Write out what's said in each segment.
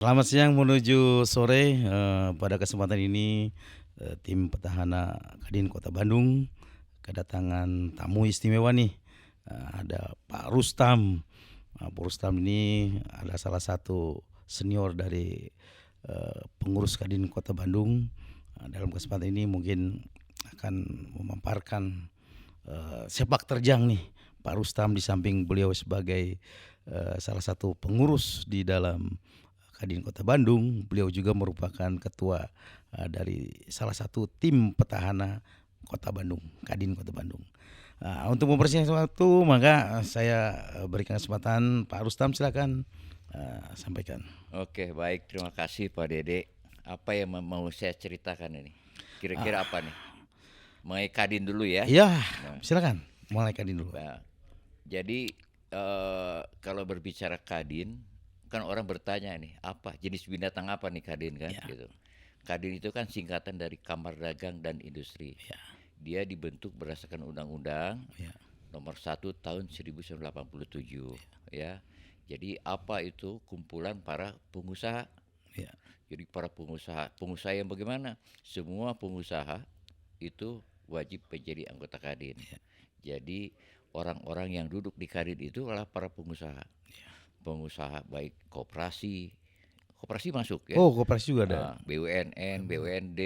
Selamat siang menuju sore, pada kesempatan ini, tim petahana Kadin Kota Bandung kedatangan tamu istimewa nih, ada Pak Rustam. Pak Rustam ini adalah salah satu senior dari, pengurus Kadin Kota Bandung. Dalam kesempatan ini mungkin akan memaparkan, sepak terjang nih Pak Rustam di samping beliau sebagai, salah satu pengurus di dalam Kadin Kota Bandung, beliau juga merupakan ketua, dari salah satu tim petahana Kota Bandung, Kadin Kota Bandung. Untuk mempersingkat waktu maka saya, berikan kesempatan Pak Rustam silakan, sampaikan. Oke, baik. Terima kasih Pak Dede. Apa yang mau saya ceritakan ini? Kira-kira Ah, apa nih? Mengenai Kadin dulu ya. iya Nah, silakan mulai Kadin dulu. nah, jadi kalau berbicara Kadin, kan orang bertanya nih, apa jenis binatang apa nih Kadin kan? Iya, Gitu. Kadin itu kan singkatan dari Kamar Dagang dan Industri. iya, Dia dibentuk berdasarkan Undang-Undang iya, Nomor 1 Tahun 1987, ya. Jadi apa itu? Kumpulan para pengusaha. iya, Jadi para pengusaha yang bagaimana? Semua pengusaha itu wajib menjadi anggota Kadin. iya, Jadi orang-orang yang duduk di Kadin itu adalah para pengusaha. iya. Pengusaha baik koperasi, koperasi masuk ya, Oh, koperasi juga ada? BUMN, Mmm, BUMD,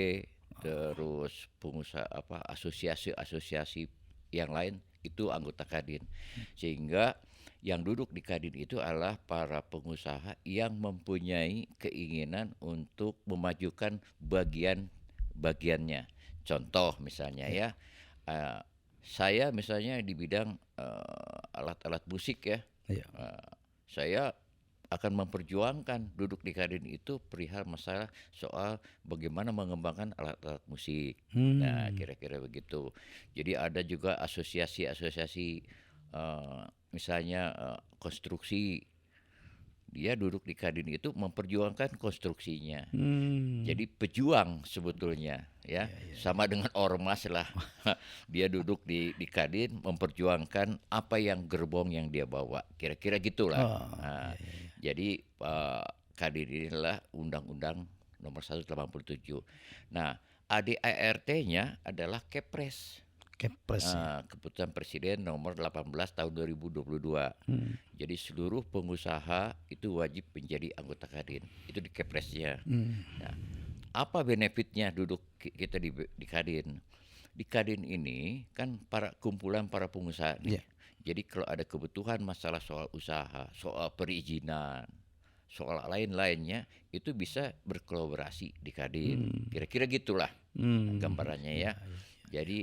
terus pengusaha apa asosiasi-asosiasi yang lain itu anggota Kadin. Sehingga yang duduk di Kadin itu adalah para pengusaha yang mempunyai keinginan untuk memajukan bagian-bagiannya. Contoh misalnya iya, ya, eh, saya misalnya di bidang alat-alat musik ya, iya. eh, saya akan memperjuangkan duduk di Kadin itu perihal masalah soal bagaimana mengembangkan alat-alat musik. Nah, Mmm, kira-kira begitu. Jadi ada juga asosiasi-asosiasi, misalnya konstruksi. Dia duduk di Kadin itu memperjuangkan konstruksinya. mmm, Jadi pejuang sebetulnya ya, iya, iya, iya. sama dengan ormas lah. Dia duduk di Kadin memperjuangkan apa yang gerbong yang dia bawa. Kira-kira gitulah. Oh, Nah, iya, iya, iya. jadi Kadin inilah Undang-Undang Nomor 1 Tahun 1987. Nah, ADART-nya adalah Kepres. Kepres ya? Keputusan Presiden nomor 18 tahun 2022. Mmm, Jadi seluruh pengusaha itu wajib menjadi anggota Kadin. Itu di Kepresnya. mmm, Nah, apa benefitnya duduk kita di Kadin? Di Kadin ini kan kumpulan para pengusaha nih. iya, Jadi kalau ada kebutuhan masalah soal usaha, soal perizinan, soal lain-lainnya itu bisa berkolaborasi di Kadin. mmm, Kira-kira gitulah gambarannya iya, ya. iya, Jadi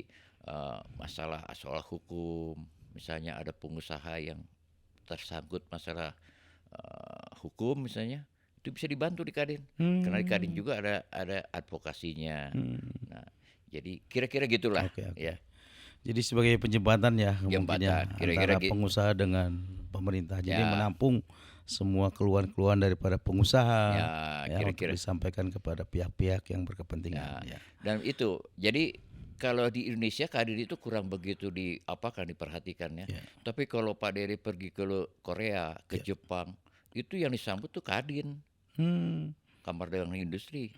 masalah soal hukum, misalnya ada pengusaha yang tersangkut masalah hukum misalnya, itu bisa dibantu di Kadin. Karena di Kadin mmm, juga ada advokasinya. mmm, Nah, jadi kira-kira gitulah oke, oke. ya, Jadi sebagai penjembatan ya mungkin ya jembatan. Kira-kira antara pengusaha dengan pemerintah. Jadi ya, menampung semua keluhan-keluhan daripada ya pengusaha ya untuk kira-kira disampaikan kepada pihak-pihak yang berkepentingan ya. ya. Dan itu, jadi kalau di Indonesia Kadin itu kurang begitu diperhatikannya. Ya, Tapi kalau Pak Dery pergi ke Korea, ke ya. Jepang, itu yang disambut tuh Kadin. Mmm, Kamar Dagang Industri,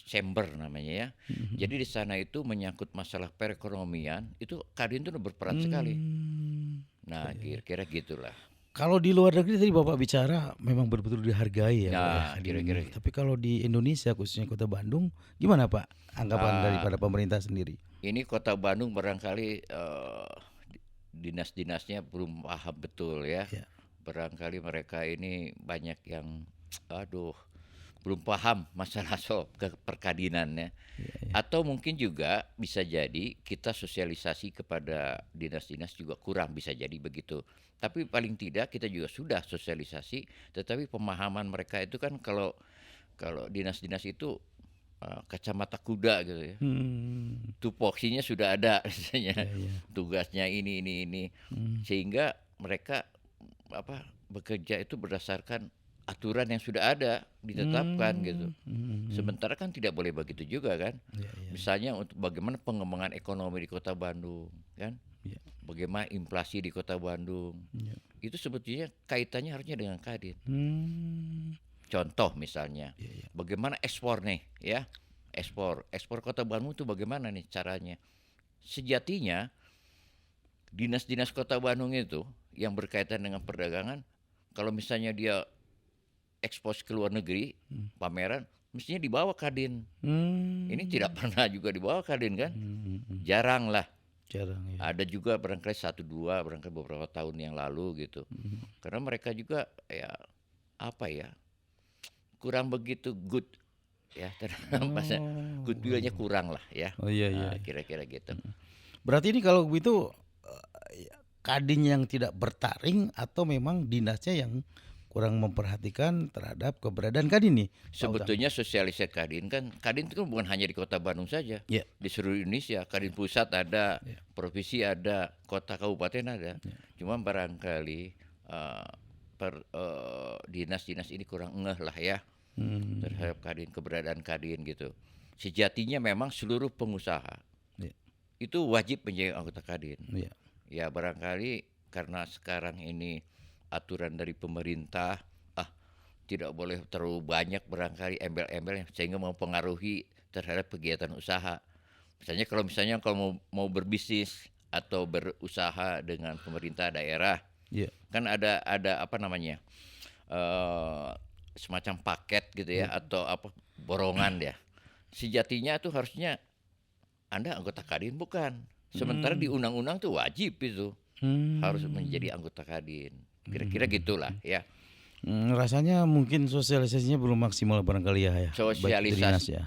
Chamber namanya ya. mhm, mhm. Jadi di sana itu menyangkut masalah perekonomian, itu Kadin itu udah berperan sekali. Mmm, Nah, ya, ya, ya. kira-kira gitulah. Kalau di luar negeri tadi Bapak bicara memang betul-betul dihargai ya Pak ya Nah, Kadin kira-kira ini. Tapi kalau di Indonesia khususnya Kota Bandung gimana Pak anggapan ah, daripada pemerintah sendiri? ini Kota Bandung barangkali dinas-dinasnya belum paham betul ya. Ya, Barangkali mereka ini banyak yang aduh, belum paham masalah soal perkadinannya. ya, ya. Atau mungkin juga bisa jadi kita sosialisasi kepada dinas-dinas juga kurang, bisa jadi begitu. Tapi paling tidak kita juga sudah sosialisasi, tetapi pemahaman mereka itu kan kalau kalau dinas-dinas itu kacamata kuda gitu ya. Mmm, Tupoksinya sudah ada misalnya ya, ya. tugasnya ini. Mmm, Sehingga mereka bekerja itu berdasarkan aturan yang sudah ada ditetapkan gitu. mmm, mhm, mhm. Sementara kan tidak boleh begitu juga kan. Iya, iya, iya, Misalnya untuk bagaimana pengembangan ekonomi di Kota Bandung kan, iya, bagaimana inflasi di Kota Bandung, iya. itu sebetulnya kaitannya harusnya dengan Kadin. Mmm. Contoh misalnya, Iya, iya. bagaimana ekspor nih ya, ekspor Kota Bandung itu bagaimana nih caranya? Sejatinya dinas-dinas Kota Bandung itu yang berkaitan dengan perdagangan, kalau misalnya dia ekspos ke luar negeri, pameran, mestinya dibawa Kadin. Ini tidak pernah juga dibawa Kadin kan? Jarang lah. Jarang ya. Ada juga barangkali satu dua, barangkali beberapa tahun yang lalu gitu. Karena mereka juga ya apa ya, kurang begitu good ya, bahasa goodwill-nya kurang lah ya. Oh iya, iya. Kira-kira gitu. Berarti ini kalau begitu Kadin yang tidak bertaring atau memang dinasnya yang kurang memperhatikan terhadap keberadaan Kadin nih, Pak Utami? Sebetulnya sosialisasi Kadin itu kan bukan hanya di Kota Bandung saja, Iya. di seluruh Indonesia. Kadin pusat ada, Iya. provinsi ada, kota kabupaten ada. Iya. Cuma barangkali dinas-dinas ini kurang ngeh lah ya terhadap Kadin, keberadaan Kadin gitu. Sejatinya memang seluruh pengusaha Iya. itu wajib menjadi anggota Kadin. Iya. Ya barangkali karena sekarang ini aturan dari pemerintah tidak boleh terlalu banyak barangkali embel-embel sehingga mempengaruhi terhadap kegiatan usaha. Misalnya kalau mau berbisnis atau berusaha dengan pemerintah daerah, Iya. kan ada apa namanya, semacam paket gitu ya, atau apa borongan ya. Sejatinya tuh harusnya Anda anggota Kadin bukan. Sementara di undang-undang tuh wajib itu harus menjadi anggota Kadin. Kira-kira gitulah ya. Rasanya mungkin sosialisasinya belum maksimal barangkali ya, baik itu dinas ya.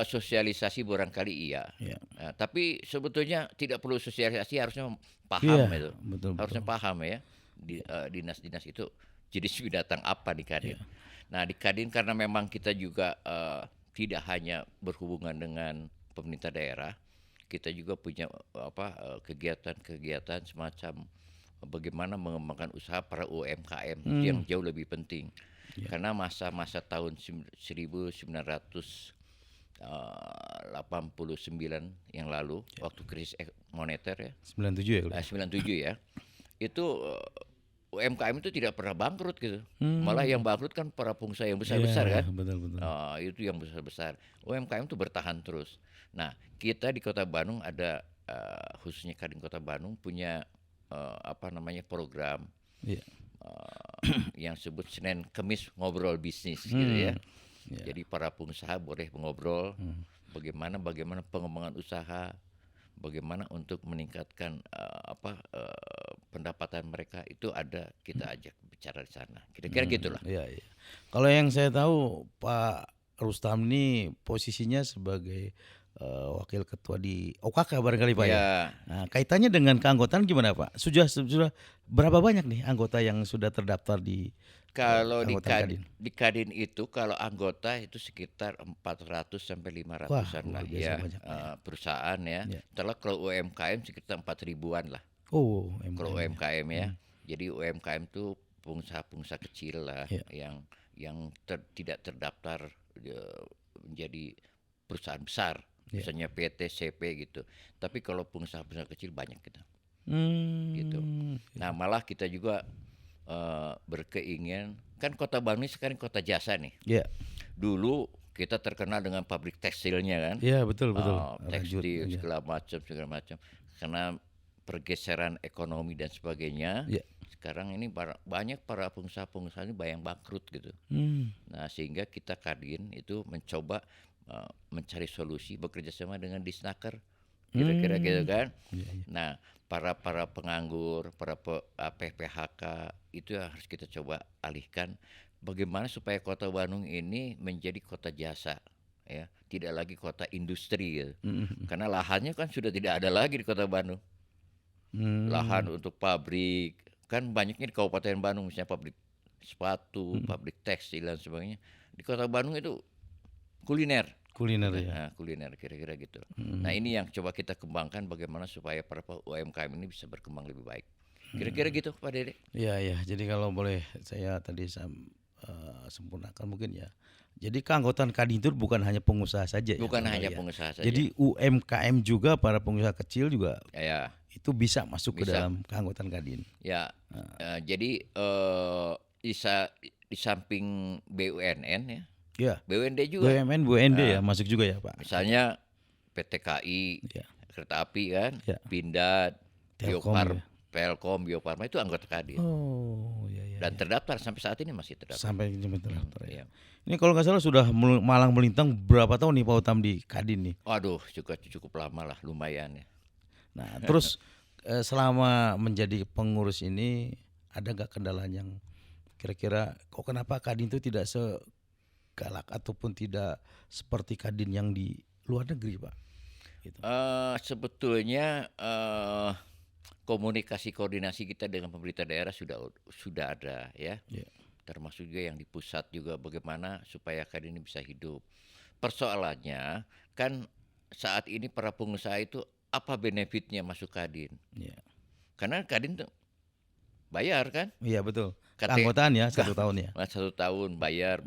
Sosialisasi barangkali iya. Iya. Nah, tapi sebetulnya tidak perlu sosialisasi, harusnya paham Iya, itu. betul, Harusnya betul. paham ya. Dinas-dinas itu jenis binatang apa di Kadin. Nah, di Kadin karena memang kita juga tidak hanya berhubungan dengan pemerintah daerah, kita juga punya kegiatan-kegiatan semacam bagaimana mengembangkan usaha para UMKM itu yang jauh lebih penting. Karena masa-masa tahun 1989 yang lalu, waktu krisis moneter ya, 97 ya. 97 ya, itu UMKM itu tidak pernah bangkrut gitu. Malah yang bangkrut kan para pengusaha yang besar-besar kan. Betul, betul. Itu yang besar-besar. UMKM itu bertahan terus. Nah, kita di Kota Bandung ada khususnya Kadin Kota Bandung punya program Iya. yang sebut Senin Kemis ngobrol bisnis gitu ya. Jadi para pengusaha boleh mengobrol bagaimana pengembangan usaha, bagaimana untuk meningkatkan pendapatan mereka, itu ada kita ajak bicara di sana. Kira-kira gitulah. Iya, iya. Kalau yang saya tahu Pak Rustam ini posisinya sebagai wakil ketua di OKK barangkali Pak ya. Ya, Nah, kaitannya dengan keanggotaan gimana Pak? Sudah berapa banyak nih anggota yang sudah terdaftar di kalau di anggota Kadin? Kadin itu kalau anggota itu sekitar 400 sampai 500-an Wah, lah luar biasa ya, banyaknya ya. perusahaan ya. Ya. Setelah kalau UMKM sekitar 4.000-an lah. Oh, Kalau MKM. UMKM ya. Jadi UMKM itu pengusaha-pengusaha kecil lah Ya. yang tidak terdaftar menjadi perusahaan besar. Ya. Misalnya PT, CP gitu. Tapi kalau pengusaha-pengusaha kecil banyak kita. Gitu. Nah, malah kita juga berkeinginan, kan Kota Bandung ini sekarang kota jasa nih. Ya. Dulu kita terkenal dengan pabrik tekstilnya kan. Ya, betul. Tekstil Lanjut, ya. segala macam. Karena pergeseran ekonomi dan sebagainya. Ya. Sekarang ini banyak para pengusaha-pengusaha ini yang bangkrut gitu. Nah, sehingga kita Kadin itu mencoba mencari solusi bekerja sama dengan Disnaker. Kira-kira gitu kan. Nah, para penganggur, para PPHK itu harus kita coba alihkan bagaimana supaya Kota Bandung ini menjadi kota jasa ya, tidak lagi kota industri gitu. Karena lahannya kan sudah tidak ada lagi di Kota Bandung. Lahan untuk pabrik kan banyaknya di Kabupaten Bandung, misalnya pabrik sepatu, pabrik tekstil dan sebagainya. Di Kota Bandung itu kuliner ya. Nah, kuliner kira-kira gitu. Nah, ini yang coba kita kembangkan bagaimana supaya para UMKM ini bisa berkembang lebih baik. Kira-kira gitu Pak Dede. Iya. Jadi kalau boleh saya tadi sempurnakan mungkin ya. Jadi keanggotaan Kadin itu bukan hanya pengusaha saja ya. Bukan hanya ya. pengusaha saja. Jadi UMKM juga, para pengusaha kecil juga Ya. itu bisa masuk ke Bisa. dalam keanggotaan Kadin. Ya. Jadi bisa di samping BUMN ya, Ya, BUMD juga. BUMN, BUMD ya Nah, masuk juga ya Pak? misalnya PT KAI, Ya, Kereta Api kan, ya, Pindad, Telkom ya. Telkom, Bio Farma itu anggota Kadin Oh, ya ya dan ya. terdaftar sampai saat ini masih terdaftar. Sampai jam terakhir ya. Iya. Ini kalau nggak salah sudah malang melintang berapa tahun nih Pak Utam di Kadin nih? Waduh, cukup lama lah, lumayan ya. Nah, terus selama menjadi pengurus ini ada nggak kendala yang kira-kira kok kenapa Kadin itu tidak segalak ataupun tidak seperti Kadin yang di luar negeri, Pak? Gitu. Sebetulnya komunikasi koordinasi kita dengan pemerintah daerah sudah ada ya. Ya. Termasuk juga yang di pusat juga bagaimana supaya Kadin ini bisa hidup. Persoalannya kan saat ini para pengusaha itu apa benefitnya masuk Kadin? Ya. Karena Kadin tuh bayar kan? Iya betul. KT Keanggotaan ya 1 tahun ya. 1 tahun bayar.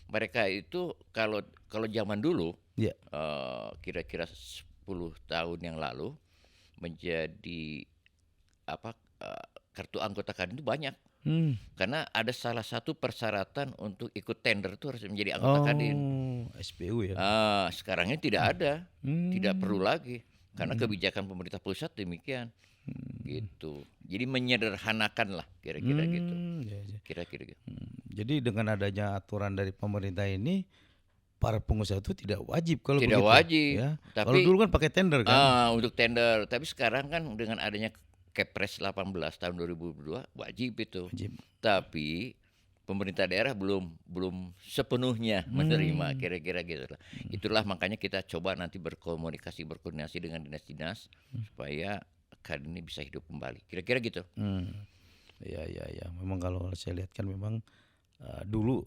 Mereka itu kalau zaman dulu Ya. kira-kira 10 tahun yang lalu menjadi kartu anggota Kadin itu banyak. Karena ada salah satu persyaratan untuk ikut tender itu harus menjadi anggota Kadin. SPU ya. Sekarang ini tidak ada, tidak perlu lagi karena kebijakan pemerintah pusat demikian. Gitu. Jadi menyederhanakan lah kira-kira gitu. Ya, ya. Kira-kira gitu. Jadi dengan adanya aturan dari pemerintah ini para pengusaha itu tidak wajib kalau Tidak begitu. wajib. Ya. Kalau Tapi dulu kan pakai tender kan. untuk tender, tapi sekarang kan dengan adanya Kepres 18 tahun 2002 wajib itu. Wajib. Tapi pemerintah daerah belum sepenuhnya menerima kira-kira gitu lah. Itulah makanya kita coba nanti berkoordinasi dengan dinas-dinas supaya Kadin ini bisa hidup kembali. Kira-kira gitu. Ya ya ya. Memang kalau saya lihat kan memang dulu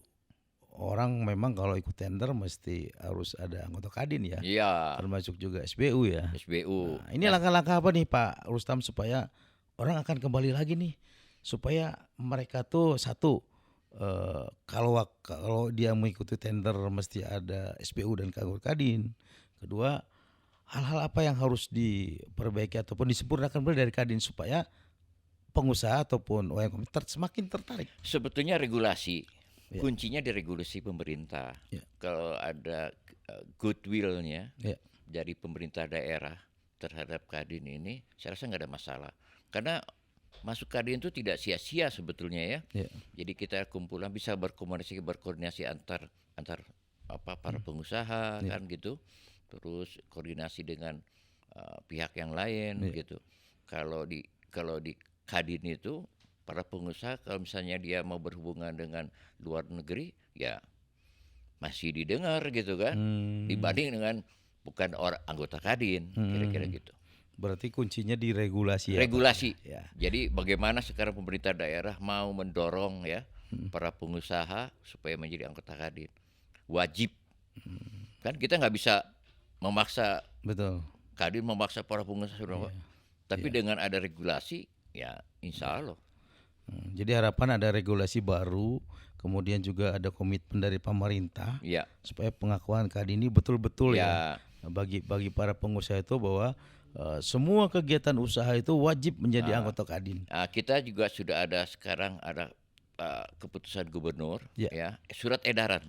orang memang kalau ikut tender mesti harus ada anggota Kadin ya. Iya, Termasuk juga SBU ya. SBU. Nah, ini langkah-langkah apa nih Pak Rustam supaya orang akan kembali lagi nih supaya mereka tuh satu kalau dia mengikuti tender mesti ada SBU dan anggota Kadin. Kedua, hal-hal apa yang harus diperbaiki ataupun disempurnakan dari Kadin supaya pengusaha ataupun UMKM semakin tertarik. Sebetulnya regulasi. Ya. Kuncinya di regulasi pemerintah. Ya. Kalau ada goodwill-nya Ya. dari pemerintah daerah terhadap Kadin ini, saya rasa nggak ada masalah. Karena masuk Kadin itu tidak sia-sia sebetulnya ya. Ya. Jadi kita kumpulan bisa berkoordinasi antar para pengusaha kan gitu. Terus koordinasi dengan pihak yang lain gitu. Kalau di Kadin itu para pengusaha kalau misalnya dia mau berhubungan dengan luar negeri ya masih didengar gitu kan. Dibanding dengan bukan orang anggota Kadin kira-kira gitu. Berarti kuncinya di regulasi ya. Regulasi. Pak? Ya. Jadi bagaimana sekarang pemerintah daerah mau mendorong ya para pengusaha supaya menjadi anggota Kadin. Wajib. Kan kita nggak bisa memaksa Betul. Kadin memaksa para pengusaha tapi dengan ada regulasi ya insya Allah. Jadi harapan ada regulasi baru, kemudian juga ada komitmen dari pemerintah Ya. supaya pengakuan Kadin ini betul-betul Ya. bagi para pengusaha itu bahwa semua kegiatan usaha itu wajib menjadi anggota Kadin. Kita juga sudah ada sekarang ada keputusan gubernur ya surat edaran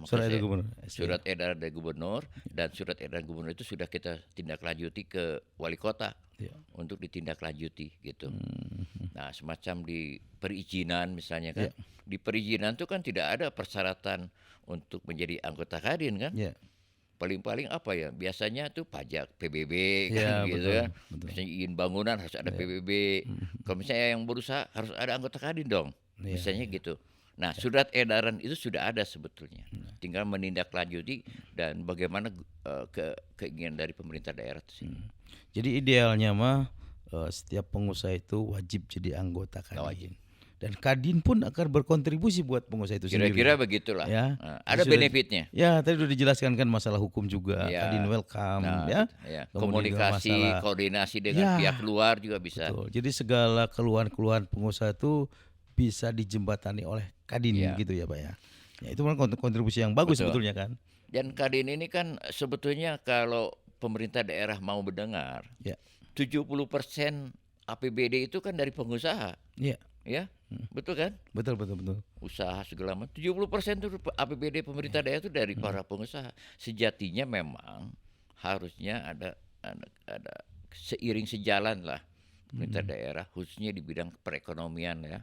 surat edaran dari gubernur dan surat edaran gubernur itu sudah kita tindaklanjuti ke wali kota untuk ditindaklanjuti gitu. Nah semacam di perizinan misalnya kan di perizinan itu kan tidak ada persyaratan untuk menjadi anggota Kadin kan. Paling-paling apa ya biasanya tuh pajak PBB kan gitu kan. Misalnya izin bangunan harus ada PBB. Kalau misalnya yang berusaha harus ada anggota Kadin dong. Misalnya gitu. Nah surat edaran itu sudah ada sebetulnya. Tinggal menindaklanjuti dan bagaimana keinginan dari pemerintah daerah itu. Jadi idealnya mah setiap pengusaha itu wajib jadi anggota Kadin. Dan Kadin pun akan berkontribusi buat pengusaha itu sendiri. Kira-kira begitulah. Ya. Ada benefitnya. Ya, tadi sudah dijelaskan kan masalah hukum juga. Kadin welcome ya. Komunikasi, koordinasi dengan pihak luar juga bisa. Betul. Jadi segala keluhan-keluhan pengusaha itu bisa dijembatani oleh Kadin gitu ya, Pak ya. Ya itu kan kontribusi yang bagus sebetulnya kan. Dan Kadin ini kan sebetulnya kalau pemerintah daerah mau mendengar, 70% APBD itu kan dari pengusaha. Ya. betul kan? Betul betul betul. Usaha segala macam 70% itu APBD pemerintah daerah itu dari para pengusaha. Sejatinya memang harusnya ada seiring sejalan lah pemerintah daerah khususnya di bidang perekonomian ya.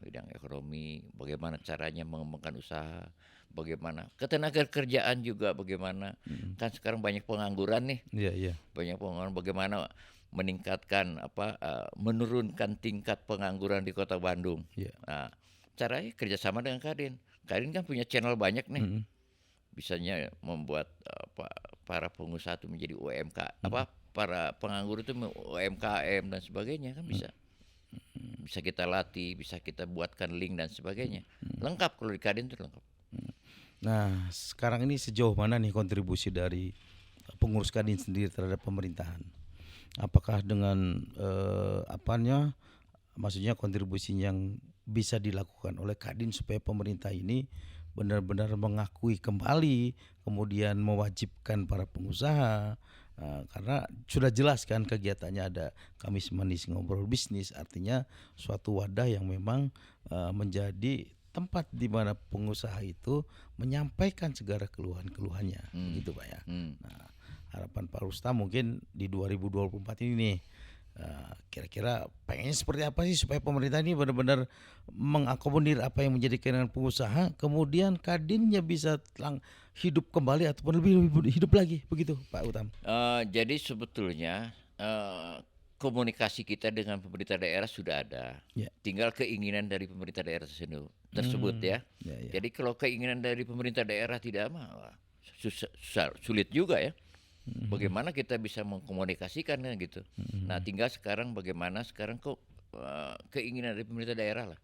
Bidang ekonomi, bagaimana caranya mengembangkan usaha, bagaimana ketenagakerjaan juga bagaimana. Kan sekarang banyak pengangguran nih, Iya iya. banyak pengangguran bagaimana meningkatkan menurunkan tingkat pengangguran di Kota Bandung. Iya. Nah, caranya kerjasama dengan Kadin. Kadin kan punya channel banyak nih, Mhm. bisanya membuat para pengusaha itu menjadi UMK, para penganggur itu UMKM dan sebagainya kan bisa. Bisa kita latih, bisa kita buatkan link dan sebagainya. Lengkap kalau di Kadin itu lengkap. Nah, sekarang ini sejauh mana nih kontribusi dari pengurus Kadin sendiri terhadap pemerintahan? Apakah dengan maksudnya kontribusi yang bisa dilakukan oleh Kadin supaya pemerintah ini benar-benar mengakui kembali, kemudian mewajibkan para pengusaha, karena sudah jelas kan kegiatannya ada Kamis Manis Ngobrol Bisnis, artinya suatu wadah yang memang menjadi tempat di mana pengusaha itu menyampaikan segala keluhan-keluhannya, gitu Pak ya. Nah, harapan Pak Rustam mungkin di 2024 ini nih, kira-kira pengennya seperti apa sih supaya pemerintah ini benar-benar mengakomodir apa yang menjadi keinginan pengusaha, kemudian Kadinnya bisa hidup kembali ataupun lebih hidup lagi, begitu Pak Utam? Jadi sebetulnya komunikasi kita dengan pemerintah daerah sudah ada. Ya. Tinggal keinginan dari pemerintah daerah tersebut ya. Ya, ya. Jadi kalau keinginan dari pemerintah daerah tidak sulit juga ya. Bagaimana kita bisa mengkomunikasikan kan gitu. Nah, tinggal sekarang bagaimana sekarang kok keinginan dari pemerintah daerah lah.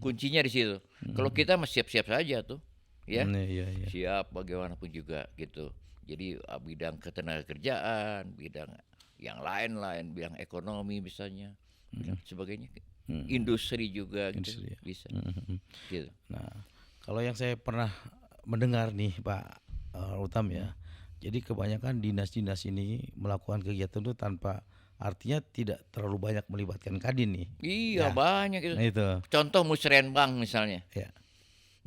Kuncinya di situ. Kalau kita masih siap-siap saja tuh, ya. Iya, iya. Siap bagaimanapun juga gitu. Jadi bidang ketenagakerjaan, bidang yang lain-lain, bidang ekonomi misalnya, bidang sebagainya. Industri juga gitu Industri, ya. bisa. Gitu. Nah, kalau yang saya pernah mendengar nih Pak Utam ya, jadi kebanyakan dinas-dinas ini melakukan kegiatan itu tanpa, artinya tidak terlalu banyak melibatkan Kadin nih. Iya, Ya. banyak itu. Nah itu, Contoh Musrenbang misalnya. ya,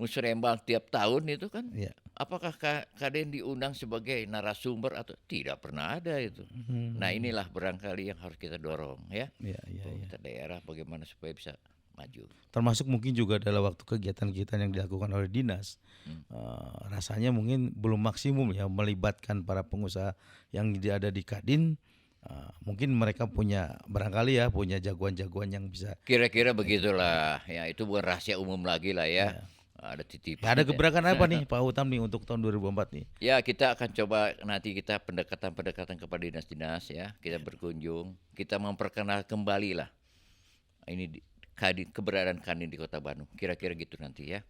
Musrenbang tiap tahun itu kan, ya. apakah Kadin diundang sebagai narasumber atau tidak pernah ada itu. Nah, inilah barangkali yang harus kita dorong ya. Ya, ya, ya. Pemerintah daerah bagaimana supaya bisa maju. Termasuk mungkin juga dalam waktu kegiatan-kegiatan yang dilakukan oleh dinas, rasanya mungkin belum maksimum ya melibatkan para pengusaha yang ada di Kadin. Mungkin mereka punya barangkali ya punya jagoan-jagoan yang bisa. Kira-kira begitulah. Ya, itu bukan rahasia umum lagi lah ya. Ada titipan. Ya, ada gebrakan apa nih Pak Utam nih untuk tahun 2024 nih? Ya, kita akan coba nanti kita pendekatan-pendekatan kepada dinas-dinas ya. Kita berkunjung, kita memperkenalkan kembali lah. Ini keberadaan Kadin di Kota Bandung. Kira-kira gitu nanti ya.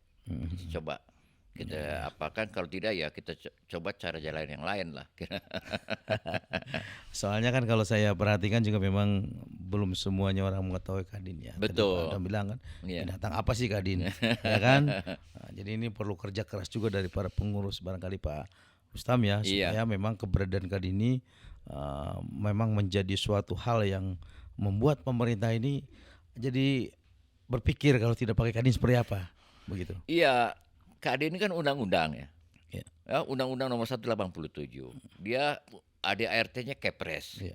Coba kita apakan, kalau tidak ya kita coba cara jalan yang lain lah. Soalnya kan kalau saya perhatikan juga memang belum semuanya orang mengetahui Kadin ya. Tadi Betul. Pak Adam bilang kan, Iya. binatang apa sih Kadin, ya kan? Nah, jadi ini perlu kerja keras juga dari para pengurus barangkali Pak Rustam ya, supaya memang keberadaan Kadin ini memang menjadi suatu hal yang membuat pemerintah ini jadi berpikir kalau tidak pakai Kadin seperti apa, begitu. Iya, Kadin ini kan undang-undang ya. Ya. Ya, Undang-Undang Nomor 187. Dia ADART-nya Kepres. Ya.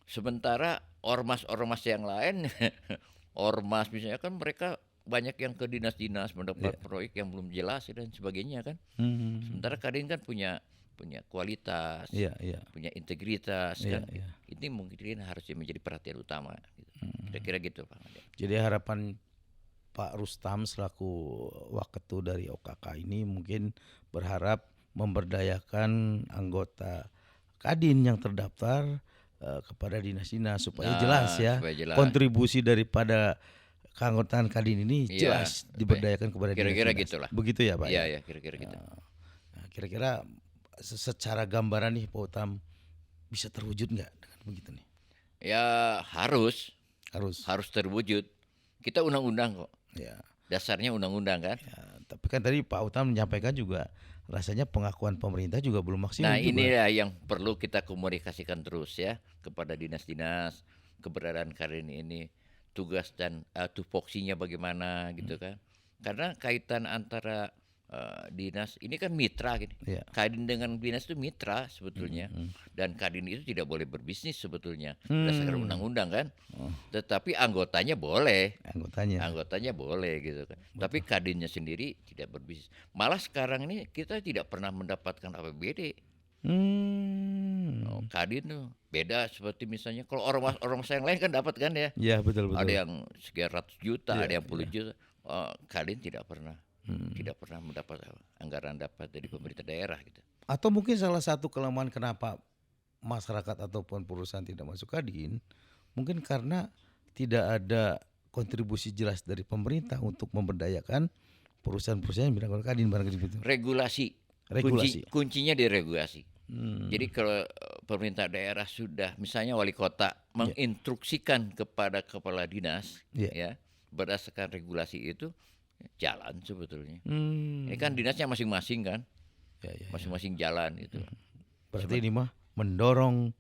Sementara ormas-ormas yang lain, ormas misalnya kan mereka banyak yang ke dinas-dinas mendapat proyek yang belum jelas dan sebagainya kan. Sementara Kadin kan punya kualitas, Iya, iya. punya integritas Iya, kan. iya. Ini mungkin harusnya menjadi perhatian utama. Gitu. Kira-kira gitu Pak. Jadi harapan Pak Rustam selaku Waketu dari OKK ini mungkin berharap memberdayakan anggota Kadin yang terdaftar kepada dinas-dinas supaya jelas ya supaya jelas. kontribusi daripada keanggotaan Kadin ini Iya, jelas diberdayakan kepada kira-kira dinas-dinas. gitulah. Begitu ya Pak? Iya, ya, kira-kira gitu. Nah, kira-kira secara gambaran nih Pak Utam bisa terwujud nggak dengan begitu nih? Ya harus terwujud. Kita undang-undang kok. Ya. Dasarnya undang-undang kan. Ya, tapi kan tadi Pak Utam menyampaikan juga rasanya pengakuan pemerintah juga belum maksimal. Nah, juga. inilah yang perlu kita komunikasikan terus ya kepada dinas-dinas keberadaan Kadin ini. tugas dan tupoksinya bagaimana gitu kan. Karena kaitan antara dinas ini kan mitra gitu. Iya. Kadin dengan dinas itu mitra sebetulnya. Mhm. Dan Kadin itu tidak boleh berbisnis sebetulnya berdasarkan Hmm. undang-undang kan. Oh, Tetapi anggotanya boleh. anggotanya. Anggotanya boleh gitu kan. Tapi Kadinnya sendiri tidak berbisnis. Malah sekarang ini kita tidak pernah mendapatkan APBD. Hmm. Kadin tuh beda seperti misalnya kalau orang yang lain kan dapat kan ya. Iya, betul Ada betul. yang sekian ratus juta, Iya, ada yang puluh iya. juta. Kadin tidak pernah Hmm. mendapat anggaran dapat dari pemerintah daerah gitu. Atau mungkin salah satu kelemahan kenapa masyarakat ataupun perusahaan tidak masuk Kadin, mungkin karena tidak ada kontribusi jelas dari pemerintah untuk memberdayakan perusahaan-perusahaan yang bidang Kadin barangkali begitu. Regulasi. Regulasi. Kuncinya di regulasi. Hmm. Jadi kalau pemerintah daerah sudah misalnya wali kota menginstruksikan kepada kepala dinas Iya. ya berdasarkan regulasi itu jalan sebetulnya. Hmm. Ini kan dinasnya masing-masing kan, Ya, ya, ya. masing-masing jalan gitu. Berarti ini mah mendorong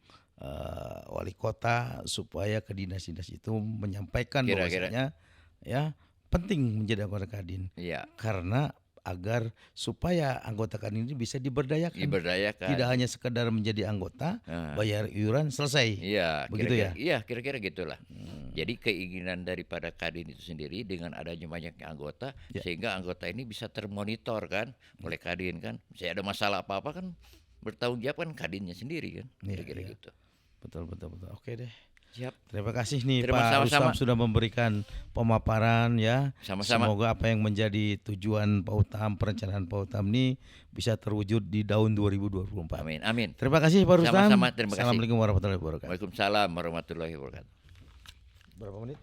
wali kota supaya ke dinas-dinas itu menyampaikan Kira-kira. bahwasanya ya penting menjadi anggota Kadin Iya, karena agar supaya anggota Kadin ini bisa diberdayakan. diberdayakan. Tidak hanya sekedar menjadi anggota, Nah, bayar iuran selesai. iya, Begitu kira-kira, ya? iya, kira-kira gitulah. Jadi keinginan daripada Kadin itu sendiri dengan adanya banyaknya anggota, Ya. sehingga anggota ini bisa termonitor kan oleh Kadin kan. Misalnya ada masalah apa-apa kan bertanggung jawab kan Kadinnya sendiri kan, Iya, kira-kira iya. gitu. Betul betul betul. Oke deh. Siap, Terima kasih nih Terima Pak sama-sama. Rustam sudah memberikan pemaparan ya. sama-sama. Semoga apa yang menjadi tujuan Pak Utam, perencanaan Pak Utam ini bisa terwujud di tahun 2024. Amin, amin. Terima kasih Pak Rustam. Sama-sama, terima kasih. Assalamualaikum warahmatullahi wabarakatuh. Waalaikumsalam warahmatullahi wabarakatuh. Berapa menit?